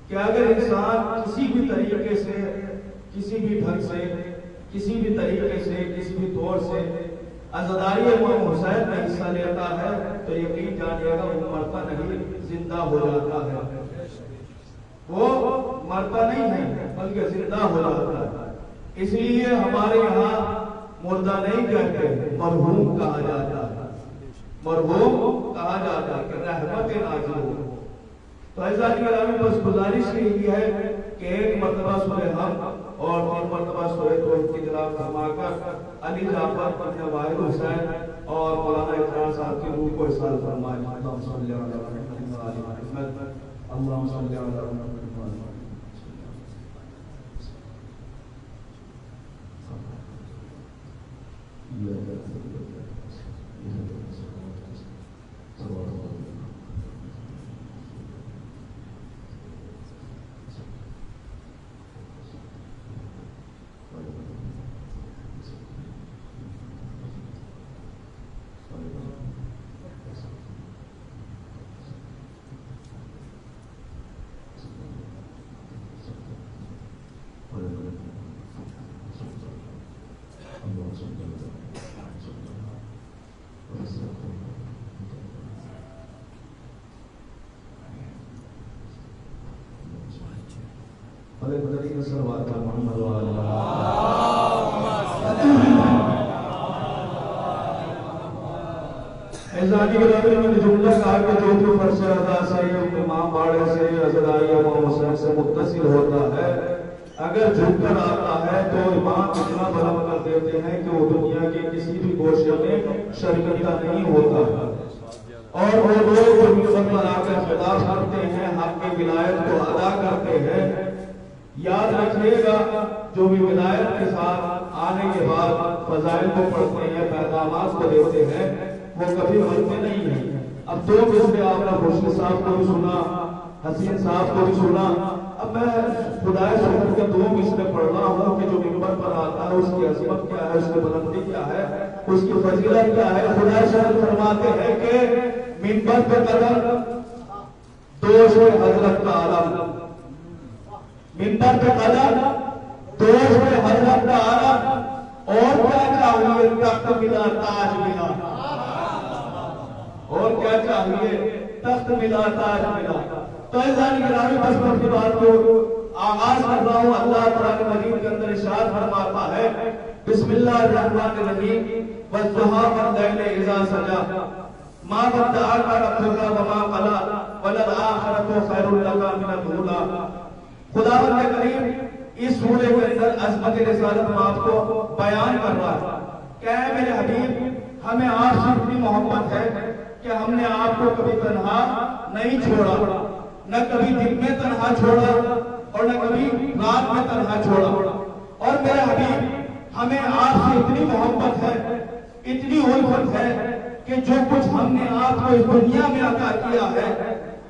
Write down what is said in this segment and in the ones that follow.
کہ اگر انسان کسی بھی طریقے سے، کسی بھی ڈھنگ سے، کسی بھی طریقے سے، کسی بھی طور سے عزاداری امام حسین میں حصہ لیتا ہے تو یقین جانیے گا وہ مرتا نہیں، زندہ ہو جاتا ہے۔ وہ مرتا نہیں ہے بلکہ زندہ ہو جاتا ہے۔ اس لیے ہمارے یہاں مردہ نہیں کہتے، مرحوم کہا جاتا ہے، مرحوم کہا جاتا ہے کہ رحمت نازل ہو۔ تو ایسا گرامی بس گزارش یہی ہے کہ ایک مرتبہ سورہ حمد اور 3 مرتبہ سورہ توحید کی تلاوت فرما کر علی جعفر ابن واحد حسین اور مولانا اقرار صاحب کی روح کو احسان فرمائیں۔ اللہم صلی علی محمد و آل محمد، اللہم صلی علی محمد و آل محمد۔ اعزازی گرامی میں نے جملہ کہا کہ جو بھی فرض ادا سے امام باڑے سے عزاداری امام حسین سے متصل ہوتا ہے، اگر جھک کر آتا ہے تو امام اتنا بلند کر دیتے ہیں کہ وہ دنیا کے کسی بھی گوشے میں شرکتہ نہیں ہوتا، اور وہ لوگ جو ملت بنا کر خطاب کرتے ہیں، حق کی ولایت کو ادا کرتے ہیں۔ یاد رکھیے گا جو بھی ولایت کے ساتھ آنے کے بعد فضائل کو پڑھتے ہیں، پیغامات کو دیتے ہیں، وہ کبھی مرتے نہیں ہیں۔ اب دو مصرے آپ نے خورشید صاحب کو بھی سنا، حسین صاحب کو بھی سنا، اب میں خدائے شکر کے 2 مصرے پڑھ رہا ہوں کہ جو منبر پر آتا ہے اس کی عظمت کیا ہے، اس کی بلندی کیا ہے، اس کی فضیلت کیا ہے۔ خدائے شکر فرماتے ہیں کہ منبر پہ قدم دوش حضرت کا عالم، منبر پہ قدم دوش حضرت کا عالم، اور کیا چاہیے؟ تخت ملا، تاج ملا، اور کیا چاہیے؟ تخت ملا، تاج ملا۔ تو ایزانی گرامی بس میں اپنی بات کو آغاز کر رہا ہوں۔ اللہ قرآن مجید کے اندر ارشاد فرماتا ہے، بسم اللہ الرحمن الرحیم، والضحیٰ واللیل اذا سجا، ما ودعک ربک وما قلی، وللآخرۃ خیر لک من الأولی۔ خداوند کریم اس سورے کے اندر عظمت رسالت آپ کو بیان کر رہا ہے کہ اے میرے حبیب، ہمیں آپ سے اتنی محبت ہے کہ ہم نے آپ کو کبھی تنہا نہیں چھوڑا، نہ کبھی دن میں تنہا چھوڑا اور نہ کبھی رات میں تنہا چھوڑا۔ اور میرے حبیب، ہمیں آپ سے اتنی محبت ہے، اتنی الفت ہے کہ جو کچھ ہم نے آپ کو اس دنیا میں عطا کیا ہے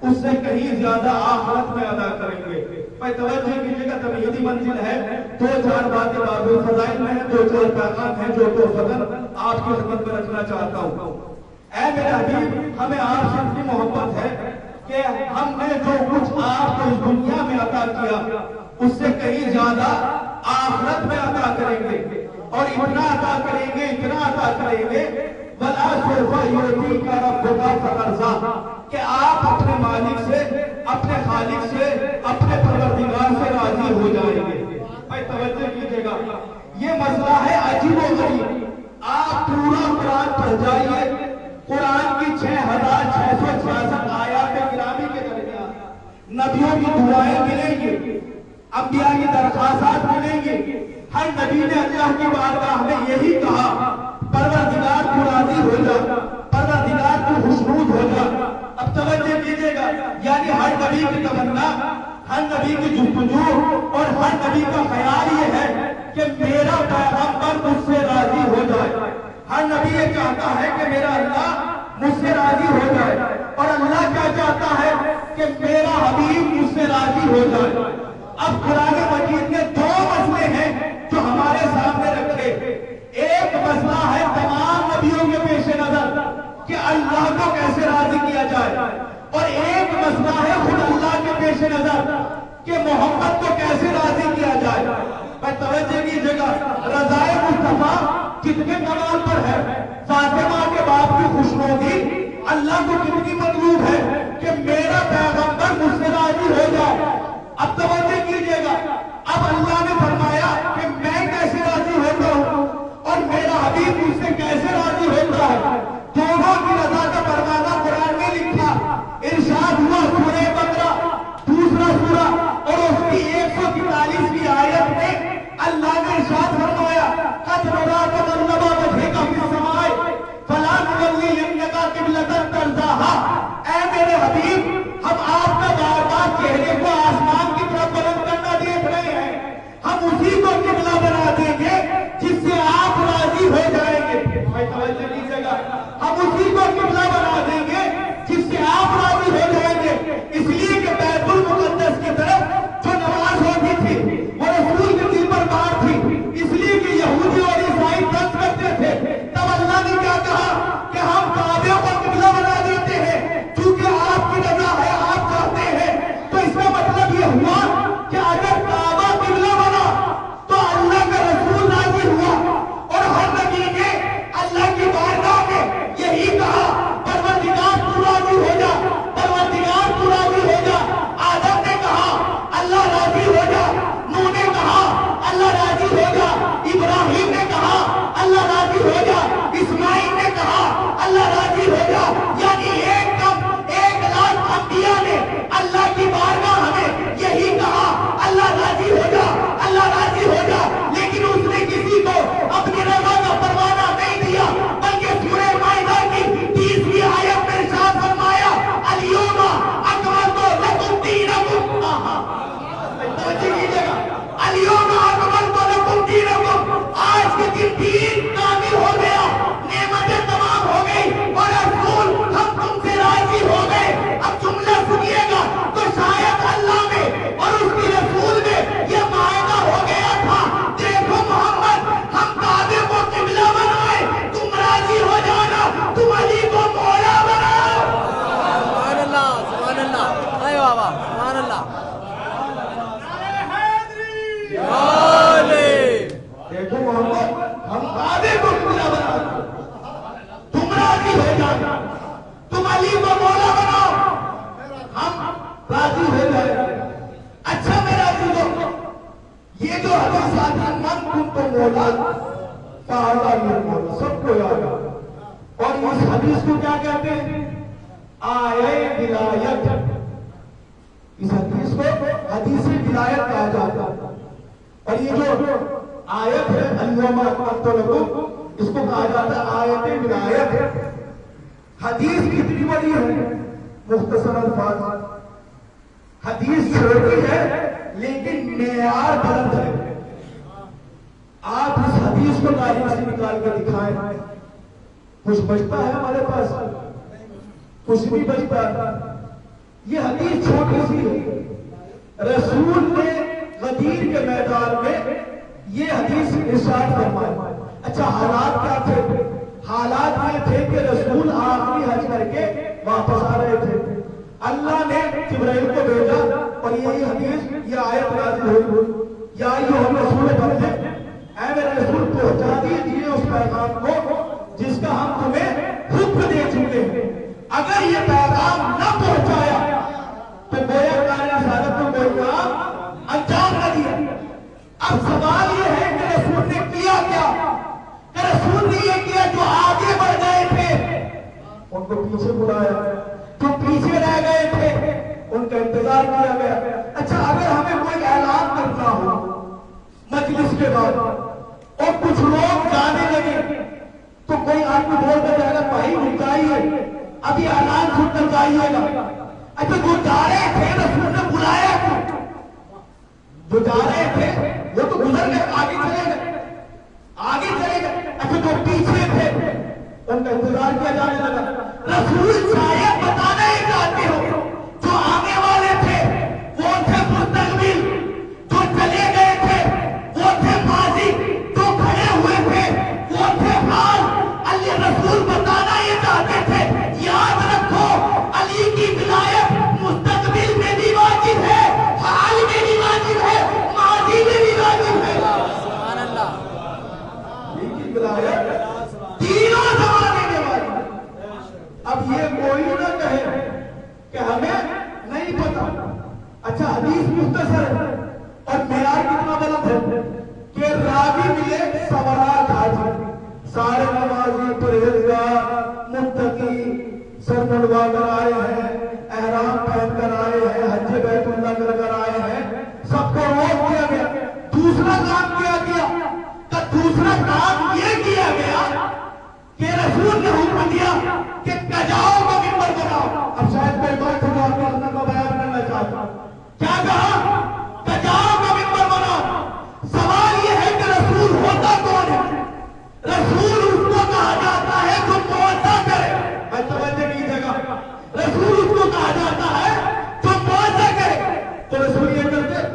اس سے کہیں زیادہ آخرت میں ادا کریں گے۔ میں توجہ کیجئے گا، تمہیدی منزل ہے، 2-4 باتیں باب الفضائل میں ہیں، 2-4 پیغام ہیں جو تو فضل آپ کی خدمت میں رکھنا چاہتا ہوں۔ اے میرے حبیب، ہمیں آپ سے اتنی محبت ہے کہ ہم نے جو کچھ آپ کو اس دنیا میں عطا کیا اس سے کہیں زیادہ آخرت میں عطا کریں گے، اور اتنا عطا کریں گے، اتنا عطا کریں گے، وَلَا سَوْفَ يُعْطِيكَ رَبُّكَ فَتَرْضَىٰ، کہ آپ اپنے مالک سے، اپنے خالق سے، اپنے پروردگار سے راضی ہو جائیں گے۔ بھائی توجہ کیجئے گا، یہ مسئلہ ہے عجیب و غریب۔ آپ پورا قرآن پڑھ جائیے، قرآن کی 6666 آیات گرامی کے درمیان نبیوں کی دعائیں ملیں گی، انبیاء کی درخواستات ملیں گی۔ ہر نبی نے اللہ کی بارگاہ میں یہی کہا، پروردگار تو راضی ہو جا، پروردگار تو خوشنود ہو جا۔ اب توجہ کیجئے گا، یعنی ہر نبی کی تمنا، ہر نبی کی جستجو اور ہر نبی کا خیال یہ ہے کہ میرا پیغمبر مجھ سے راضی ہو جائے۔ ہر نبی یہ چاہتا ہے کہ میرا اللہ مجھ سے راضی ہو جائے، اور اللہ کیا چاہتا ہے کہ میرا حبیب مجھ سے راضی ہو جائے۔ اب قرآن مجید میں 2 مسئلے ہیں جو ہمارے سامنے رکھے۔ ایک مسئلہ ہے تمام نبیوں کے پیش نظر کہ اللہ کو کیسے راضی کیا جائے، اور ایک مسئلہ ہے خود اللہ کے پیش نظر کہ محمد کو کیسے راضی کیا جائے. میں توجہ کی جگہ رضائے مصطفیٰ کتنے کمال پر ہے. فاطمہ کے باپ کی خوشنودی اللہ کو کتنی مطلوب ہے کہ میرا پیغمبر مجھ سے راضی ہو جائے. اب توجہ کیجئے گا, اب اللہ نے فرمایا کہ میں کیسے راضی ہوتا ہوں اور میرا حبیب مجھ سے کیسے راضی ہوتا ہے. دونوں کی رضا کا پروانہ قرآن میں لکھا, ارشاد ہوا سورہ بقرہ دوسرا سورہ اور اس کی 143ویں آیت میں اللہ نے ارشاد فرمایا قد نرا تقلب وجهك في السماء فلا نولینک قبلۃ ترضاها. اے میرے حبیب, ہم آپ کا بار بار چہرے کو آسمان کی طرف بلند کرنا دیکھ رہے ہیں, ہم اسی کو قبلہ بنا دیں گے جس سے آپ راضی ہو جائیں گے. میں توجہ کیجیے گا, ہم اسی کو قبلہ بنا دیں گے جس سے آپ راضی ہو جائیں گے. اس لیے کہ بیت المقدس کی طرف جو نماز ہوتی تھی وہ رسول کے دل پر بار تھی, اس لیے کہ یہودی اور عیسائی دست کرتے تھے. تب اللہ نے کیا کہا کہ ہم کعبے کو قبلہ بنا دیتے ہیں چونکہ آپ کی رضا ہے, آپ چاہتے ہیں. تو اس کا مطلب یہ ہوا کہ اگر کعبہ قبلہ بنا تو اللہ کا رسول راضی ہوا, اور ہر نبی نے اللہ کی بارگاہ میں یہی کہا پروردگار تو راضی ہو جا, پروردگار تو راضی ہو جا. آدم نے کہا اللہ راضی ہو جا, نوح نے کہا اللہ راضی ہو جا, ابراہیم نے کہا اللہ راضی ہو جا, اسماعیل نے کہا اللہ راضی ہو جا. یعنی ایک لاکھ انبیاء نے اللہ کی بارگاہ ہمیں یہی کہا اللہ راضی ہو جا, اللہ راضی ہو جا. لیکن اس نے کسی کو اپنی رضا کا پروانہ نہیں دیا, بلکہ سورہ مائدہ کی 30ویں آیت میں ارشاد فرمایا الیوم اکملت لکم دینکم. توجہ کیجیے گا, الیوم اکملت لکم دینکم, آج کے دن دین کامل ہو گیا, نعمتیں تمام ہو گئی اور رسول ہم تم سے راضی ہو گئے. اب جملہ سنیے گا تو شاید اللہ میں اور اس کی رسول میں یہ معاہدہ ہو گیا تھا, دیکھو محمد ہم کعبے کو قبلہ بنائے, تم راضی ہو جانا, تم علی کو مولا بناؤ. سبحان اللہ, سبحان اللہ, اے بابا سبحان اللہ. دیکھو محمد ہم کعبے کو قبلہ بنائے, تم راضی ہو جانا, تم علی کو مولا بناؤ, ہم راضی ہو جائے. اچھا میرا عزیزو, یہ جو حدیث آتی من کنت مولا فہذا من مولا, سب کو یاد ہے. اور اس حدیث کو کیا کہتے ہیں؟ آیے ولایت. اس حدیث کو حدیث ولایت کہا جاتا ہے. اور یہ جو آیت ہے الیوم اکملت لکم, اس کو کہا جاتا ہے آیت ولایت. حدیث کتنی بڑی ہے, مختصر الفاظ, حدیث چھوٹی ہے لیکن معیار بلند ہے. آپ اس حدیث کو تاریخ سے نکال کے دکھائیں, کچھ بچتا ہے ہمارے پاس, کچھ بھی بچتا ہے. یہ حدیث چھوٹی سی ہے, رسول نے غدیر کے میدان میں یہ حدیث ارشاد فرمایا. اچھا حالات کیا تھے؟ حالات یہ تھے کہ رسول آخری حج کر کے واپس آ رہے تھے. اللہ نے جبرائیل کو بھیجا اور یہی حدیث, یہ آیت نازل ہوئی, یا ایھا الرسول بلغ, اے میرے رسول پہنچا دیجیے اس پیغام کو جس کا ہم تمہیں حکم دے چکے ہیں. اگر یہ پیغام نہ پہنچایا تو گویا کار رسالت کو کوئی کام انجام نہ دیا. اب سوال یہ ہے کہ رسول نے کیا کیا؟ کہ رسول نے یہ کیا جو آگے بڑھ گئے تھے ان کو پیچھے بلایا, جو پیچھے رہ گئے تھے ان کا انتظار کیا گیا. اچھا اگر ہمیں کوئی اعلان کرنا ہو مجلس کے بعد اور کچھ لوگ جانے لگے تو کوئی آدمی بول کر جائے گا بھائی رکائیے, ابھی اعلان سن کر جائیے گا. اچھا جو جا رہے تھے رسول نے بلایا کیوں؟ جو جا رہے تھے وہ تو گزر گئے, آگے چلے گئے, آگے چلے گئے. اچھا جو پیچھے تھے ان کا انتظار کیا جانے لگا. رسول شاید بتانا ہی چاہتے ہو جو آنے والے تھے وہ تھے مستقبل, جو چلے گئے تھے وہ تھے ماضی, جو کھڑے ہوئے تھے وہ تھے حال. اللہ رسول بتانا یہ چاہتے تھے یاد رکھو علی کی ولایت مستقبل میں بھی واجب ہے, حال میں اچھا حدیث مختصر ہے اور معیار کتنا بلند ہے کہ راوی ملے سوارات حاجی، سارے نمازی پرہیزگار متقی سر منڈوا کر آئے ہیں، احرام پہن کر آئے ہیں، حج بیت اللہ کر کر آئے ہیں، سب کو روک دیا گیا۔ دوسرا کام کیا گیا کہ دوسرا کام یہ کیا گیا کہ رسول نے حکم دیا کہ کجاؤ کا ممبر بناؤ۔ اب شاید کوئی بات ہو آپ کے اندر کا بیان کرنا چاہتا ہوں، کیا کہا؟ کجاؤ کا ممبر بناؤ۔ سوال یہ ہے کہ رسول ہوتا کون ہے؟ رسول اس کو کہا جاتا ہے جو موعظہ کرے۔ میں توجہ کیجیے گا، رسول اس کو کہا جاتا ہے جو موعظہ کرے۔ تو رسول یہ کرتے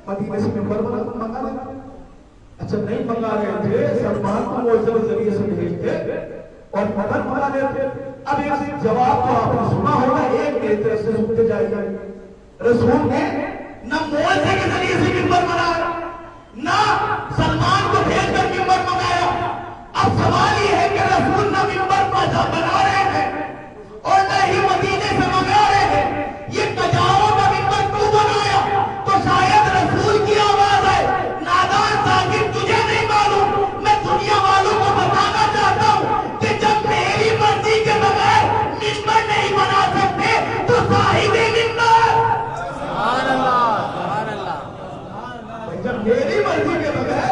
مدینے سے ممبر منگا لیتے۔ اچھا نہیں منگا رہے تھے، سلمان کو موعظے کے ذریعے سے بھیجتے اور مدد منگا لیتے۔ اب ایک جواب تو آپ نے سنا ہوگا، ایک میری طرف سے سنتے جائیے۔ رسول نے نہ موعظے کے ذریعے سے ممبر بنایا، نہ سلمان کو بھیج کر ممبر منگایا۔ اب سوال یہ ہے کہ رسول نہ ممبر بنا رہے ہیں اور نہ ہی مدینے سے منگا رہے ہیں، یہ کجاؤ کا ممبر کیوں بنایا؟ تو شاید رسول کی آواز ہے، نادان ساکن تجھے نہیں معلوم، میں دنیا والوں کو بتانا چاہتا ہوں کہ جب میری مرضی کے بغیر ممبر نہیں بنا سکتے تو صاحب ممبر، سبحان اللہ سبحان اللہ، جب میری مرضی کے بغیر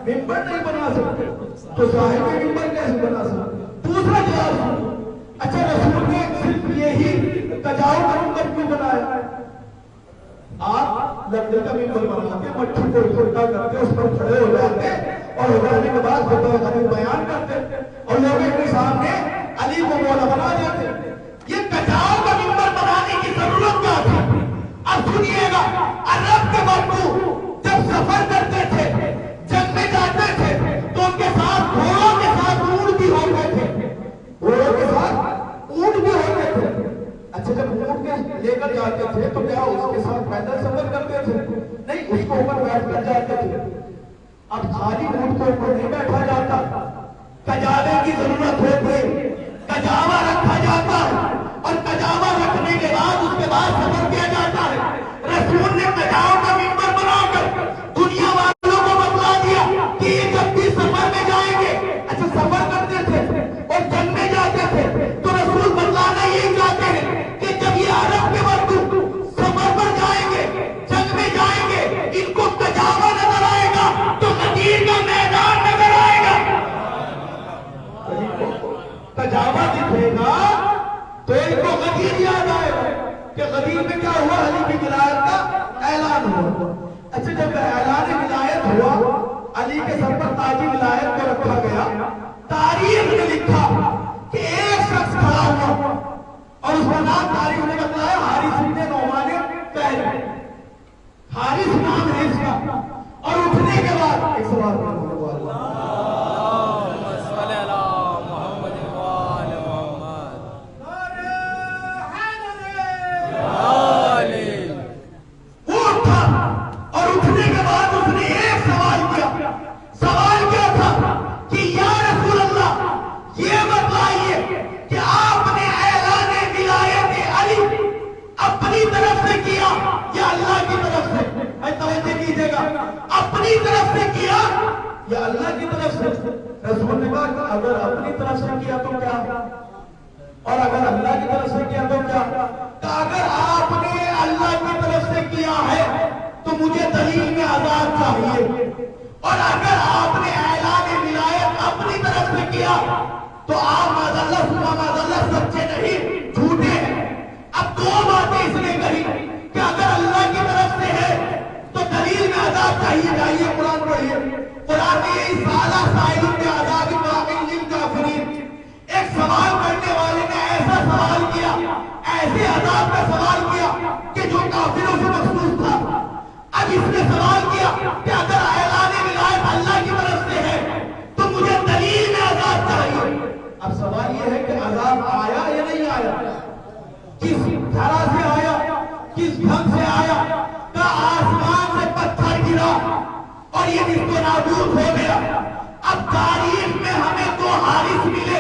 ممبر نہیں بنا سکتے تو صاحب ممبر کیسے بنا سکتے؟ دوسرا جواب سنو۔ اچھا رسول نے صرف یہی کجاؤ کا ممبر کیوں بنایا؟ آپ لکڑی کا ممبر بنا کے مٹھی کو اکٹھا کرتے، اس پر کھڑے ہو جاتے اور ہو جانے کے بعد خطبہ خطیب بیان کرتے اور لوگوں کے سامنے علی کو مولا بنا دیتے۔ یہ کجاؤ کا ممبر بنانے کی ضرورت کیا تھی؟ اب سنیے گا، عرب کے مردوں جب سفر کرتے تھے، جنگ میں جاتے تھے تو ان کے ساتھ گھوڑوں کے ساتھ اونٹ بھی ہوتے تھے، گھوڑوں کے ساتھ اونٹ بھی ہوتے تھے۔ اچھا جب اونٹ کے لے کر جاتے تھے تو کیا اس کے ساتھ پیدل سفر کرتے تھے؟ نہیں، اس کو اوپر بیٹھ کر جاتے تھے۔ اب خالی اونٹ کو اوپر نہیں بیٹھا جاتا، کجاوے کی ضرورت ہوتی، کجاوا رکھا جاتا ہے اور کجاوا رکھنے کے بعد اس کے بعد سفر کیا جاتا ہے۔ رسول نے کجاؤ کا ممبر بنا کر دنیا والوں کو بتلا دیا کہ یہ جب بھی سفر میں جائیں گے، اچھا سفر کرتے تھے اور جنگ میں جاتے تھے تو رسول بتلانا یہی چاہتے ہیں کہ جب یہ عرب کے مردوں سفر پر جائیں گے، جنگ میں جائیں گے، ان کو کجاوا نظر آئے گا تو غدیر کا میدان نظر آئے گا۔ کجاوا دکھے گا تو ان کو غدیر یاد آئے گا کہ غدیر میں کیا ہوا؟ علی کی ولایت کا اعلان ہوا۔ اچھا جب اعلان ولایت ہوا، علی کے سر پر تاج ولایت کو رکھا گیا، تاریخ نے لکھا کہ ایک شخص کھڑا ہوا اور اس کا نام تاریخ نے بتایا حارث بن نعمان قہری، حارث نام ہے اس کا۔ اور اٹھنے کے بعد ایک سوال کرنے والا، اللہم صلی علی محمد و آل محمد، وہ اٹھا اور اٹھنے کے بعد اس نے ایک سوال کیا۔ سوال کیا تھا کہ یا رسول اللہ یہ بتائیے کہ آپ نے اعلان ولایت علی اپنی طرف سے کیا یا اللہ کی طرف سے؟ میں توجہ کیجیے گا، اپنی طرف سے کیا یا اللہ کی طرف سے؟ رسول نے کہا کہ اگر اپنی طرف سے کیا تو کیا، اور اگر اللہ کی طرف سے کیا تو کیا؟ کہ اگر آپ نے اللہ کی طرف سے کیا ہے تو مجھے دلیل میں عذاب چاہیے، اور اگر آپ نے اعلان ولایت اپنی طرف سے کیا تو آپ معاذاللہ سچے نہیں، جھوٹے ہیں۔ اب دو باتیں اس نے کہی کہ اگر اللہ کی طرف سے ہے تو دلیل میں عذاب چاہیے۔ جائیے قرآن پڑھیے، قرآن میں یہ سالہ سائل میں عذاب واقع للکافرین، ایک سوال کرنے والے نے ایسا سوال کیا، ایسے عذاب کا سوال کیا کہ جو کافروں سے مخصوص تھا۔ اب اس نے سوال کیا کہ اگر اعلان ولایت اللہ کی طرف سے ہے تو مجھے دلیل میں عذاب چاہیے۔ اب سوال یہ ہے کہ عذاب آیا یا نہیں آیا؟ کس طرح سے آیا، کس ڈھنگ سے آیا؟ کہ آسمان سے پتھر گرا اور یہ نشت و نابود ہو گیا۔ اب تاریخ میں ہمیں دو حارث ملے،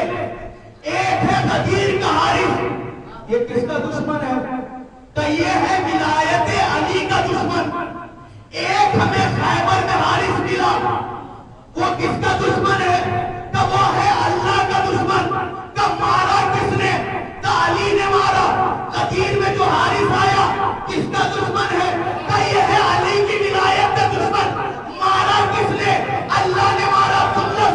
ایک ہے غدیر کا حارث، یہ کس کا دشمن ہے؟ کہ یہ ہے ایک ہمیں خیبر میں حارث ملا، وہ کس کا دشمن ہے؟ کہ وہ ہے اللہ کا دشمن۔ کہ مارا کس نے؟ کہ علی نے مارا۔ غدیر میں جو حارث آیا کس کا دشمن ہے؟ کہ یہ ہے علی کی ولایت کا دشمن۔ مارا کس نے؟ اللہ نے مارا۔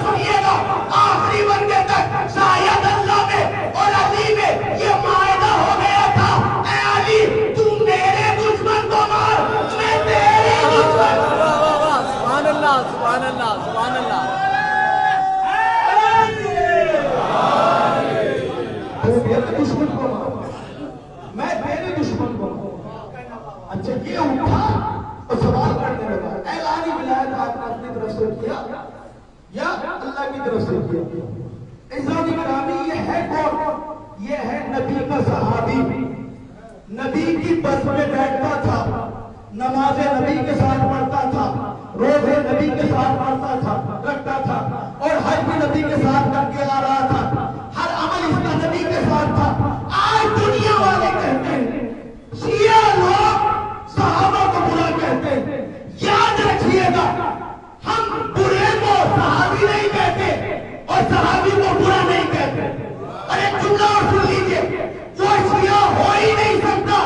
سنیے گا آخری بندے تک شاید اللہ میں اور علی میں یہ معاہدہ ہو گیا تھا، اے علی تو میرے دشمن کو مار، میں تیرے دشمن۔ سبحان اللہ سبحان اللہ سبحان اللہ۔ تو میرے دشمن کو مار، میں تیرے دشمن کو مار۔ اچھا یہ اٹھا اور سوال کرنے لگا، اعلان ولایت آپ نے اپنی طرف سے کیا یا اللہ کی طرف سے کیا؟ عزیزان گرامی یہ ہے کون؟ یہ ہے نبی کا صحابی، نبی کی بس میں بیٹھتا تھا، نماز نبی کے ساتھ پڑھتا تھا، روزے نبی کے ساتھ پڑھتا تھا رکھتا تھا، اور حج بھی نبی کے ساتھ کر کے آ رہا تھا، ہر عمل اس کا نبی کے ساتھ تھا۔ آج دنیا والے کہتے ہیں، شیعہ لوگ صحابہ کو برا کہتے ہیں۔ یاد رکھیے گا ہم برے کو صحابی نہیں کہتے اور صحابی کو برا نہیں کہتے۔ اور ایک جملہ اور سن لیجئے، وہ شیعہ ہو ہی نہیں سکتا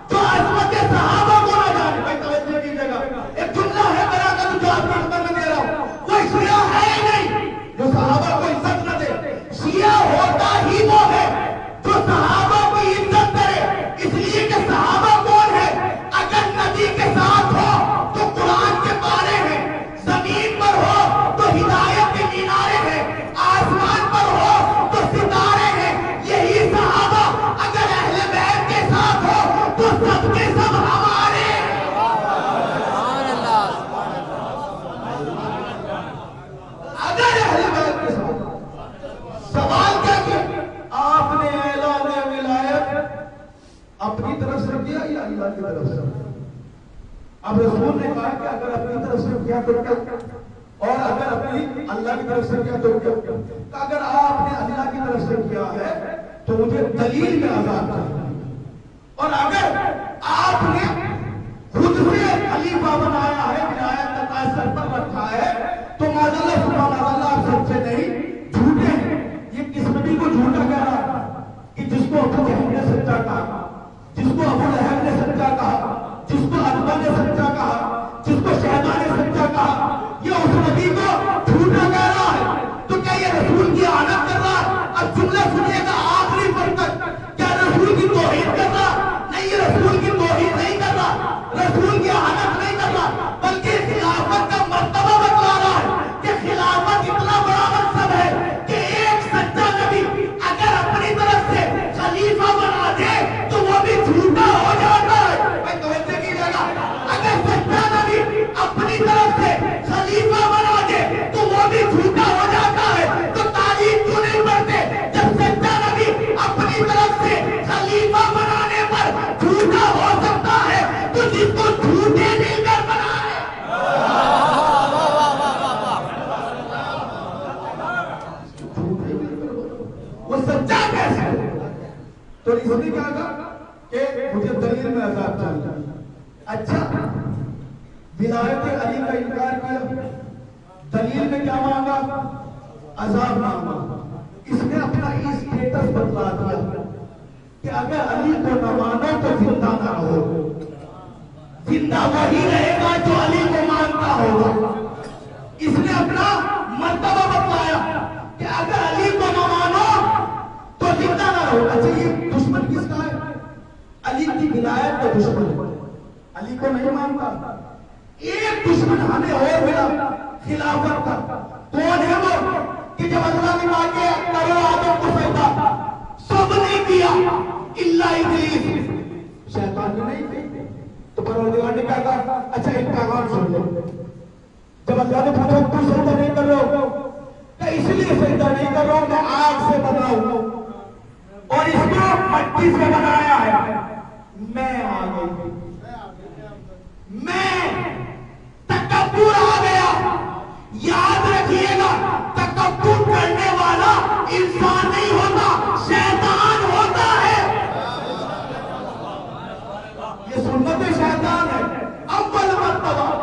جو عظمت صحابہ کو نہ جانے۔ بھائی توجہ کیجئے گا، ایک جملہ ہے میرا کا جو آپ کے اندر میں دے رہا ہوں، وہ شیعہ ہے ہی نہیں جو صحابہ کو عزت نہ دے۔ شیعہ ہوتا ہی وہ ہے جو صحابہ کی عزت کرے، اس لیے کہ صحابہ کون ہے؟ اگر نبی کے ساتھ ہو تو قرآن کے پارے ہیں، زمین پر ہو تو ہدایت کے مینارے ہیں، آسمان پر ہو تو ستارے ہیں۔ یہی صحابہ اگر اہل بیت کے ساتھ ہو تو سب کے سب ہمارے۔ سبحان اللہ سبحان اگر اہل بیت کے ساتھ، سوال کیا کیا؟ آپ نے اعلان ولایت اپنی طرف سے کیا یا اللہ کی طرف سے؟ اب رسول نے کہا کہ اگر اپنی طرف سے کیا تو کیا، اور اگر اپنی اللہ کی طرف سے کیا تو کیا۔ اگر آپ نے اللہ کی طرف سے کیا ہے تو مجھے دلیل میں آزاد چاہیے، اور اگر آپ نے خود سے خلیفہ بنایا ہے، ولایت کا تاج سر پر رکھا ہے، تو معاذاللہ سبحان اللہ آپ سچے نہیں جھوٹے ہیں۔ یہ کس نبی کو جھوٹا کہہ رہا کہ جس کو ابو جہل نے سچا کہا، جس کو ابو لہب نے سچا کہا، جس کو عتبہ نے سچا کہا، جس کو شہبہ نے سچا کہا، یہ اس نبی کو جھوٹا کہہ رہا ہے؟ تو کیا یہ رسول کی آنت کر رہا ہے؟ اب جملہ سنیے گا آخری پر تک، کیا رسول کی توہین کر رہا؟ نہیں، یہ رسول کی توہین نہیں کر رہا، رسول کی آنت نہیں کر رہا، بلکہ خلافت کا مرتبہ بتلا رہا ہے کہ خلافت اتنا بڑا منصب ہے کہ ایک سچا نبی اگر اپنی طرف سے خلیفہ بنا دے تو وہ بھی جھوٹا ہو جاتا ہے۔ بھائی توجہ کیجئے گا، اگر سچا نبی اپنی طرف سے خلیفہ بنا دے تو وہ بھی جھوٹا ہو جاتا ہے۔ تو تعلیم کیوں نہیں پڑھتے جب سچا نبی اپنی طرف سے خلیفہ بنانے پر جھوٹا ہو سکتا ہے تو جس کو جھوٹے مل کر بنائے وہ سچا کیسے ہے؟ تو اس نے کہا تھا کہ مجھے دلیل میں عذاب چاہیے۔ اچھا ولایت علی کا انکار کیا، دلیل میں کیا مانگا؟ عذاب مانگا۔ اس نے اپنا اسٹیٹس بدلا دیا کہ اگر علی کو نہ مانو تو زندہ نہ رہو، زندہ وہی رہے گا جو علی کو مانتا ہوگا۔ اس نے اپنا مرتبہ بتلایا کہ اگر علی کو نہ مانو تو زندہ نہ رہو۔ اچھا یہ دشمن کس کا ہے؟ علی کی ولایت کا دشمن ہے، علی کو نہیں مانتا۔ ایک دشمن ہمیں اور ملا خلافت کا، کون ہے وہ؟ کہ جب اللہ نے کہا کہ کرو آدم کو سجدہ، سب نے کیا الا ابلیس، شیطان نے نہیں کی۔ تو پروردگار نے کہا اچھا ایک پیغام سن لو، جب اللہ نے پوچھا تو سجدہ نہیں کر رہے ہو، کہ اس لیے سجدہ نہیں کر رہا ہوں میں آگ سے بنا ہوں اور اس کو مٹی سے بنایا ہے، میں آ گئی، میں تکبر آ گیا۔ یاد رکھیے گا تکبر کرنے والا انسان نہیں ہوتا، شیطان ہوتا ہے۔ یہ سنت شیطان ہے۔ اول مرتبہ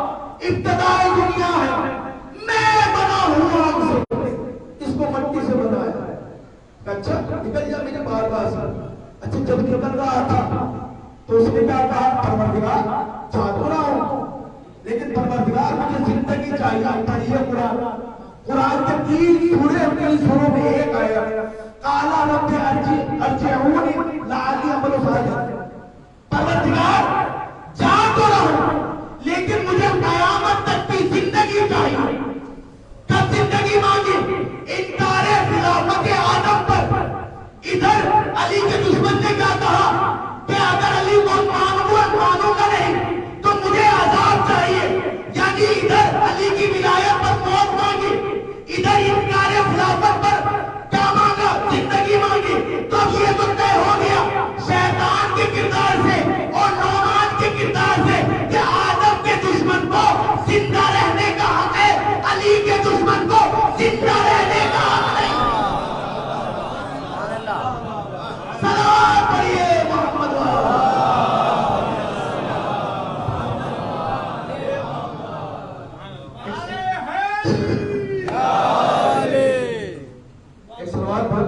ابتدائی دنیا ہے، میں بنا ہوں آگ سے، اس کو مٹی سے بنایا ہے. اچھا نکل جا میرے بار بار سے. اچھا جب نکل رہا تھا تو اس نے کیا کہا؟ پروردگار چاہ رہا ہوں لیکن پروردگار مجھے زندگی چاہیے. پڑھیے قرآن، قرآن کے 3 سورے 3 سوروں میں ایک آیا قالا رب ارجعونی لعلی اعمل صالحا. پروردگار جا تو رہا ہوں لیکن مجھے قیامت تک کی زندگی چاہیے. کب زندگی مانگی؟ انکار خلافت آدم پر. ادھر علی کے دشمن نے کیا کہا کہ اگر علی کو مانوں گا نہیں تو مجھے عذاب چاہیے. یعنی ادھر علی کی ولایت پر موت مانگی، ادھر انکار خلافت پر کیا مانگا؟ زندگی مانگی. تو اب یہ تو طے ہو گیا شیطان کے کردار سے اور نعمان کے کردار سے کہ آدم کے دشمن کو زندہ رہنے کا حق ہے، علی کے دشمن کو زندہ رہنے کا حق نہیں. سلام پڑھیے محمد ایک سوال بہت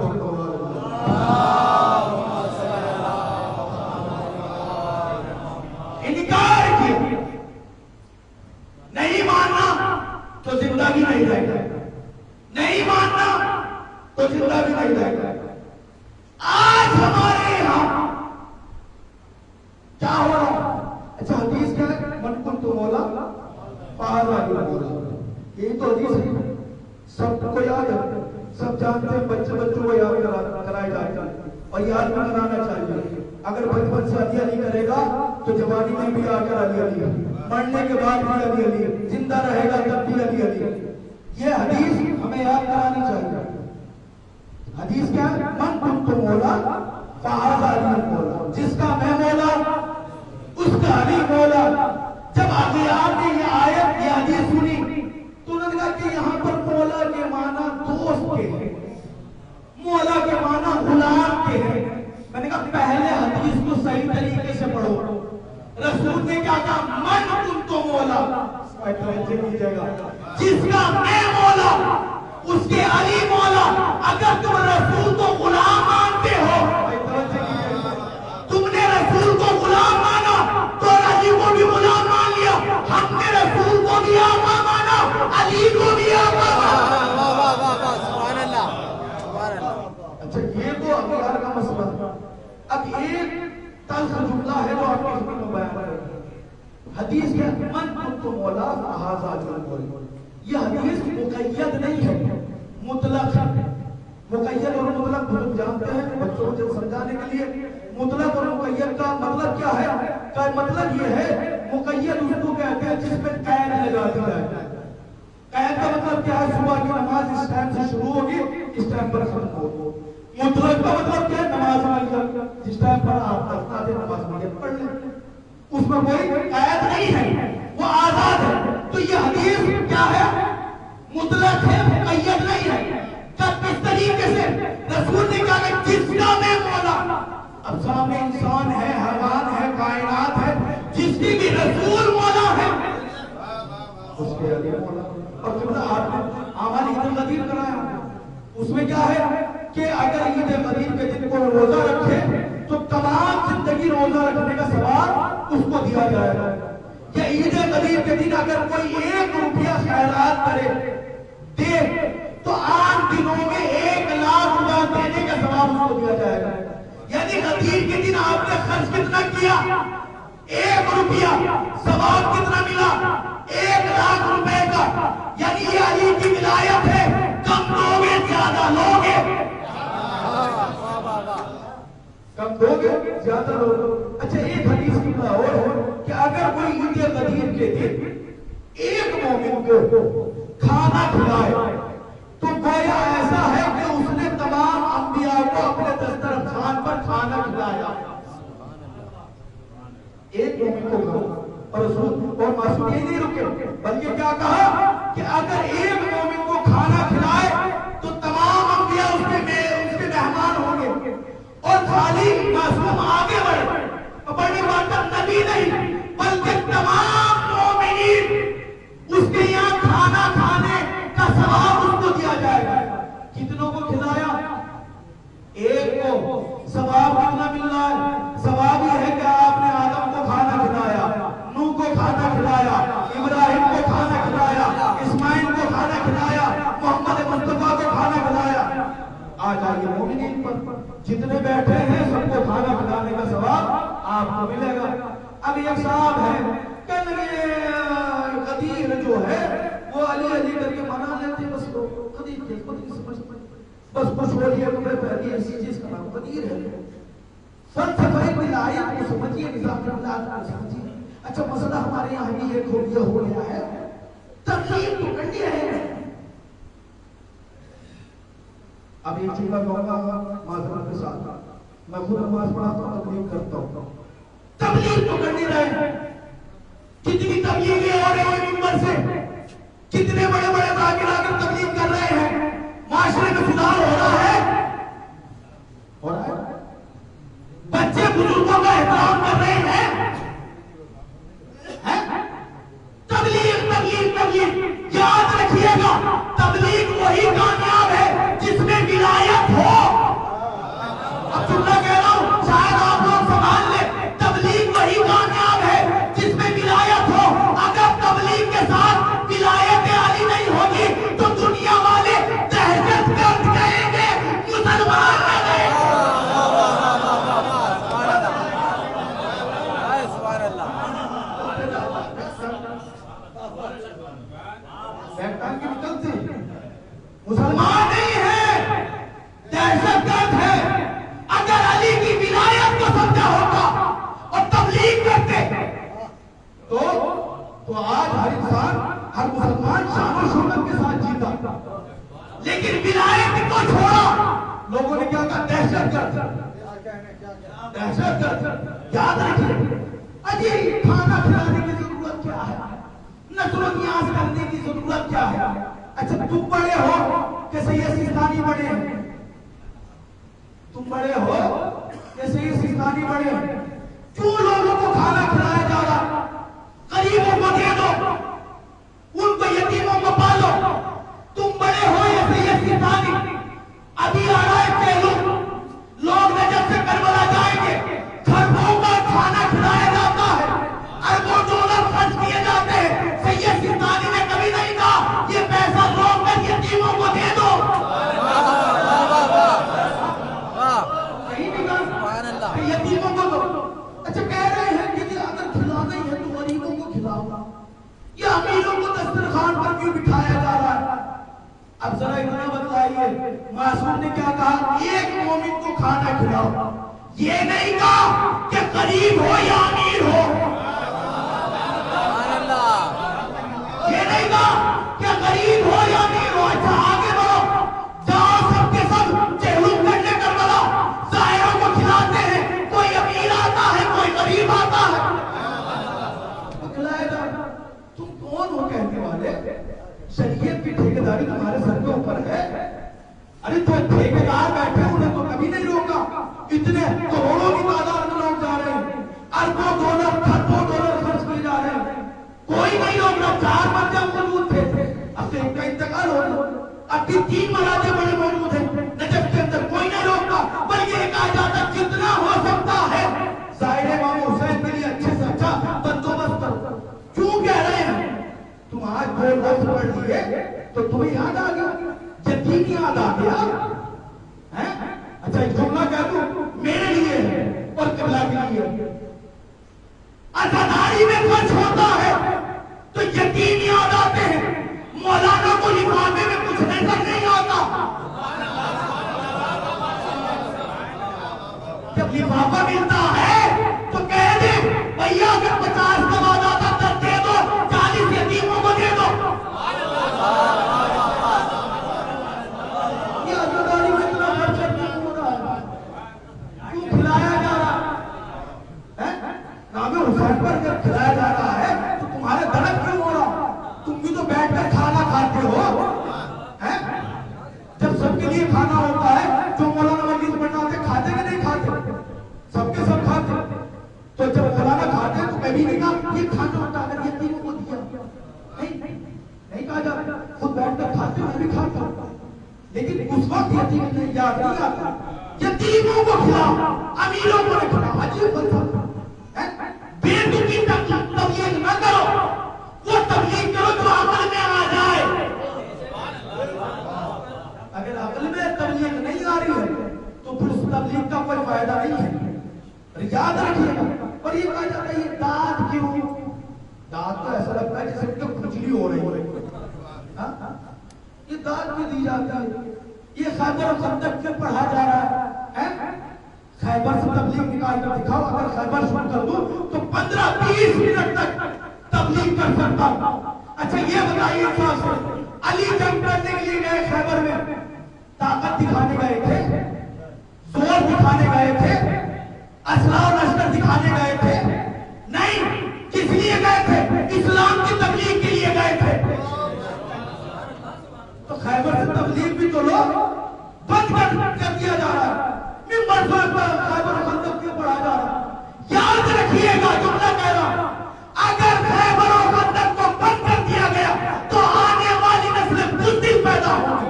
انکار کیا، نہیں ماننا تو زندہ بھی نہیں رہے گا، نہیں ماننا تو زندہ بھی نہیں رہے گا. آج ہمارے یہاں کیا ہو رہا؟ اچھا حدیث کیا ہے؟ من کنت مولا فہذا مولا. یہی تو حدیث ہے، سب کو یاد ہے، سب جانتے ہیں. بچوں کو یاد کرائے جاتے ہیں اور یاد بھی کرانا چاہیے. اگر بچپن سے علی علی کرے گا تو جوانی میں بھی آ کر علی علی، مرنے کے بعد بھی علی علی، زندہ رہے گا تب بھی علی علی. یہ حدیث ہمیں یاد کرانی چاہیے. حدیث کیا ہے؟ من کنت مولا فہذا علی مولا. جس کا میں مولا اس کا علی مولا. جب اغیار نے یہ آیت یہ حدیث سنی تو انہوں نے کہا کہ یہاں پر مولا کے معنی دوست کے ہیں، مولا کے معنی غلام کے ہیں. میں نے کہا پہلے حدیث کو صحیح طریقے سے پڑھو. رسول نے کیا کہا؟ من کنت مولا، جس کا میں مولا اس کے علی مولا. اگر تم رسول کو غلام مانتے ہو، تم نے رسول کو غلام مانا تو علی کو بھی غلام مان لیا. ہم نے رسول کو بھی آقا مانا، علی کو بھی آقا مانا. سبحان اللہ سبحان اللہ. اچھا یہ تو اغیار کا مسئلہ. اب ایک تلخ جملہ ہے جو آپ کی خدمت میں بیان کریں. حدیث کیا ہے؟ من کنت مولا فہذا علی مولا. یہ حدیث مقید نہیں ہے، مطلق ہے. مقید اور مطلق بزرگ جانتے ہیں، بچوں کو سمجھانے کے لیے مطلق اور مقید کا مطلب کیا ہے؟ کا مطلب یہ ہے مقید اس کو کہتے ہیں جس میں قید لگا دی جائے. قید کا مطلب کیا ہے؟ صبح کی نماز اس ٹائم سے شروع ہوگی اس ٹائم پر ختم ہوگی. مطلق کا مطلب کیا ہے؟ نماز جس ٹائم پر آپ پڑھنا دے نماز پڑھ لیں، اس میں کوئی قید نہیں ہے، وہ آزاد ہے. تو یہ حدیث کیا ہے؟ مطلق ہے، مقید نہیں ہے. کب کس طریقے سے؟ رسول نے کہا کہ جس کا میں مولا. اب سامنے انسان ہے، حیوان ہے، کائنات ہے، جس کی بھی رسول مولا ہے اس کے علی مولا. اور جملہ آپ نے اعمال عید القدیر کرایا، اس میں کیا ہے کہ اگر عید القدیر کے دن کو روزہ رکھے تو تمام زندگی روزہ رکھنے کا ثواب اس کو دیا جائے گا. یا عید القدیر کے دن اگر کوئی 1 روپیہ خیرات کرے دے تو 8 دنوں میں 1 لاکھ روپیہ دینے کا ثواب اس کو دیا جائے گا. یعنی قدیر کے دن آپ نے خرچ کتنا کیا؟ 1 روپیہ، ثواب کتنا ملا؟ 1 لاکھ روپے کا. یعنی یہ علی کی ولایت ہے. کم دو گے زیادہ لوگے؟ کم دو گے زیادہ لوگ. اچھا ایک حدیث کی اور ہے کہ اگر کوئی عید القدیر کے دن ایک مومن کو کھانا کھلائے تو گویا ایسا ہے کہ اس نے تمام انبیاء کو اپنے دسترخوان پر کھانا کھلایا. ایک مومن کو کھانا. اور رسول اور معصوم یہ نہیں رکے بلکہ کیا کہا کہ اگر ایک مومن کو کھانا کھلائے تو تمام انبیاء اس کے مہمان ہوں گے. اور خالی معصوم آگے بڑھنے والا نبی نہیں بلکہ تمام مومنین ثواب اس کو دیا جائے گا. کتنوں کو کھلایا؟ ایک کو. ثواب کتنا مل رہا ہے؟ ثواب یہ ہے کہ آپ نے آدم کو کھانا کھلایا، نوح کو کھانا کھلایا، ابراہیم کو کھانا کھلایا، اسماعیل کو کھانا کھلایا، محمد مصطفیٰ کو کھانا کھلایا. آ جائیے مومنین پر جتنے بیٹھے ہیں سب کو کھانا کھلانے کا ثواب آپ کو ملے گا. اب ایک صاحب ہے کہ غدیر جو ہے وہ علی علی کر کے منا لیتے، بس غدیر کے خود نہیں سمجھتے، بس کچھ بولیے کپڑے پہنیے، اسی چیز کا نام غدیر ہے. فلسفہ ولایت کو سمجھیے، نظام ولایت کو سمجھیے. اچھا مسئلہ ہمارے یہاں بھی ایک ہو گیا ہے، تقلید تو کرنی ہے. اب ایک چیز میں کہوں گا معذرت کے ساتھ، میں خود نماز پڑھاتا ہوں، تبلیغ کرتا ہوں. تبلیغ تو کرنی رہے. کتنی تبلیغیں ہو رہی ہیں منبر سے، کتنے بڑے بڑے ذاکر آ کر تبلیغ کر رہے ہیں. معاشرے میں سدھار ہو رہا ہے، ہو رہا ہے. بچے بزرگوں کا احترام کر رہے ہیں. تبلیغ تبلیغ تبلیغ یاد رکھیے گا، تبلیغ وہی کامیاب ہے جس میں ولایت ہو. اب جملہ کہہ رہا ہوں، شاید آپ لوگ سنبھال لیں. تبلیغ وہی کامیاب ہے جس میں ولایت ہو. اگر تبلیغ کے ساتھ ولایت علی نہیں ہوگی تو دنیا والے دہشت گرد کہیں گے، مسلمان نہ گئے. مسلمان نہیں ہے، دہشت گرد ہے. اگر علی کی ولایت کو سمجھا ہوتا اور تبلیغ کرتے تو آج ہر انسان، ہر مسلمان شان و شوکت کے ساتھ جیتا. لیکن ولایت کو چھوڑا، لوگوں نے کیا کہا؟ دہشت گرد. دہشت گرد. یاد رکھیے، اجی کھانا کھلانے کی ضرورت کیا ہے؟ نسل و نیاز کرنے کی ضرورت کیا ہے؟ اچھا تم بڑے ہو کہ سید سیستانی بڑے ہیں؟ تم بڑے ہو کہ سید سیستانی بڑے ہیں؟ کیوں لوگوں کو کھانا کھلایا جا رہا؟ غریبوں کو دے دو، ان کو یتیموں کو پالو. تم بڑے ہو یا سید سیستانی؟ ابھی آ رہا ہے پہلو، لوگ نجف سے کربلا جائیں گے، گھروں کا کھانا کھلایا جاتا ہے، اربوں ڈالر خرچ کیے جاتے ہیں. سید سیستانی نے کبھی نہیں کہا یہ پیسہ روک کر یتیموں کو دے دو. یتیموں کو دو. اچھا کہہ رہے ہیں کہ اگر کھلانا ہی ہے تو غریبوں کو کھلاؤ، یا امیروں کو دسترخوان پر کیوں بٹھایا جا رہا ہے؟ اب ذرا اتنا بتلائیے، معصوم نے کیا کہا؟ ایک مومن کو کھانا کھلاؤ. یہ نہیں کہا کہ غریب ہو یا امیر ہو. یہ نہیں کہا کہ غریب ہو یا امیر ہو. اچھا آگے بڑھو، جاؤ سب کے سب چہلم کرنے کربلا، ظاہروں کو کھلاتے ہیں. کوئی امیر آتا ہے، کوئی غریب آتا ہے، کھلایا جاتا. تم کون ہو کہنے والے؟ شریعت کی ٹھیکیداری تمہارے سر کے اوپر ہے. ارے تو ٹھیکیدار بیٹھے انہیں تو کبھی نہیں روکا. اتنے کروڑوں کی تعداد میں لوگ جا رہے ہیں، اربوں ڈالر کھربوں ڈالر خرچ کیے جا رہے ہیں. کوئی نہیں روک رہا. 4 مرد موجود تھے، اب تو ایک کا انتقال ہو گیا. اب بھی 3 مراجع بڑے موجود ہیں نجف کے اندر، کوئی نہیں روکتا. بلکہ یہ کہا جاتا جتنا ہو سکتا ہے ظاہر امام حسین کے لیے اچھے سے اچھا بندوبست کرو. کیوں کہہ رہے ہیں؟ تم آج بڑے لفظ پڑھ لیے تو تمہیں یاد آ گیا، یقین یاد آ گیا. اچھا ایک جملہ کہہ دوں میرے لیے ہے اور قبلہ کے لیے. عزاداری میں خرچ ہوتا ہے تو یقین یاد آتے ہیں. مولانا کو لفافے میں کچھ نظر نہیں آتا. جب لفافہ ملتا ہے تو کہہ دے بھیا اگر 50 کا وعدہ تھا تب دے دو، 40 یتیموں کو دے دو. یہ عزاداری میں اتنا خرچہ کیوں ہو رہا ہے؟ کیوں کھلایا جا رہا ہے؟ نام حسین پر جب کھلایا جا رہا ہے تو تمہارے درد کیوں ہو رہا؟ تم بھی تو بیٹھ کر کھانا کھاتے ہو. جب سب کے لیے کھانا ہوتا ہے، جو مولانا مجلس بناتے کھاتے کہ نہیں کھاتے؟ سب کے سب کھاتے. تو جب کھانا کھاتے تو کبھی نہیں کہا یہ کھانا ہوتا اگر یتیموں کو دیا. نہیں کہا جاتا. خود بیٹھ کر کھاتے ہو یتیموں کو کھلاؤ، امیروں کو نہ کھلاؤ. عجیب فلسفہ. بے تکی تبلیغ نہ کرو، وہ تبلیغ کرو جو عمل میں آ جائے. اگر عمل میں تبلیغ نہیں آ رہی ہے تو پھر اس تبلیغ کا کوئی فائدہ نہیں ہے. یاد رکھیے گا. اور یہ کہا جاتا ہے یہ داد کیوں؟ داد تو ایسا لگتا ہے جیسے کہ کھجلی ہو رہی ہے. یہ داد کیوں دی جاتی ہے؟ یہ خیبر و خندق میں پڑھا جا رہا ہے. خیبر سے تبلیغ نکال کر دکھاؤ. اگر خیبر شروع کر دوں تو 15-20 منٹ تک تبلیغ کر سکتا ہوں. اچھا یہ بتائیے علی جنگ کرنے کے لیے گئے خیبر میں، طاقت دکھانے گئے تھے، زور دکھانے گئے تھے، اسلحہ و لشکر دکھانے گئے تھے؟ نہیں. کس لیے گئے تھے؟ اسلام کی تبلیغ کے لیے گئے تھے. تو خیبر سے تبلیغ بھی تو لوگ بند کر دیا جا رہا ہے. ممبر پر خیبر و خندق کیوں پڑھا جا رہا ہے؟ یاد رکھیے گا جملہ کہہ رہا ہوں، اگر خیبر و خندق کو بند کر دیا گیا تو آنے والی نسل بزدل پیدا ہوگی.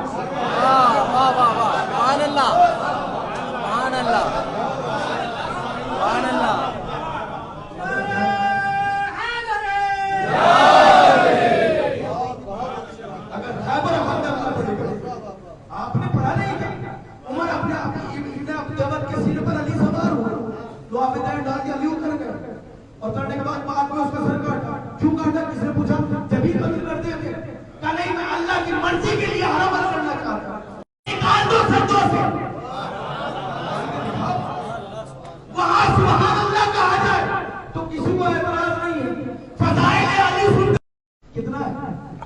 واہ واہ واہ واہ، سبحان اللہ سبحان اللہ سبحان اللہ. اگر خیبر و خندق نہ پڑھے گا، آپ نے پڑھا نہیں کیا؟ عمر اپنے جبل کے سینے پر علی سوار ہوا، تو آپ نے ڈال دیا، علی اتر گئے. اور اترنے کے بعد بعد میں اس کا سر کاٹا. کیوں کاٹا؟ کس نے پوچھا؟ جبھی قتل کر دیں گے. کہا نہیں، میں اللہ کی مرضی کے لیے حرم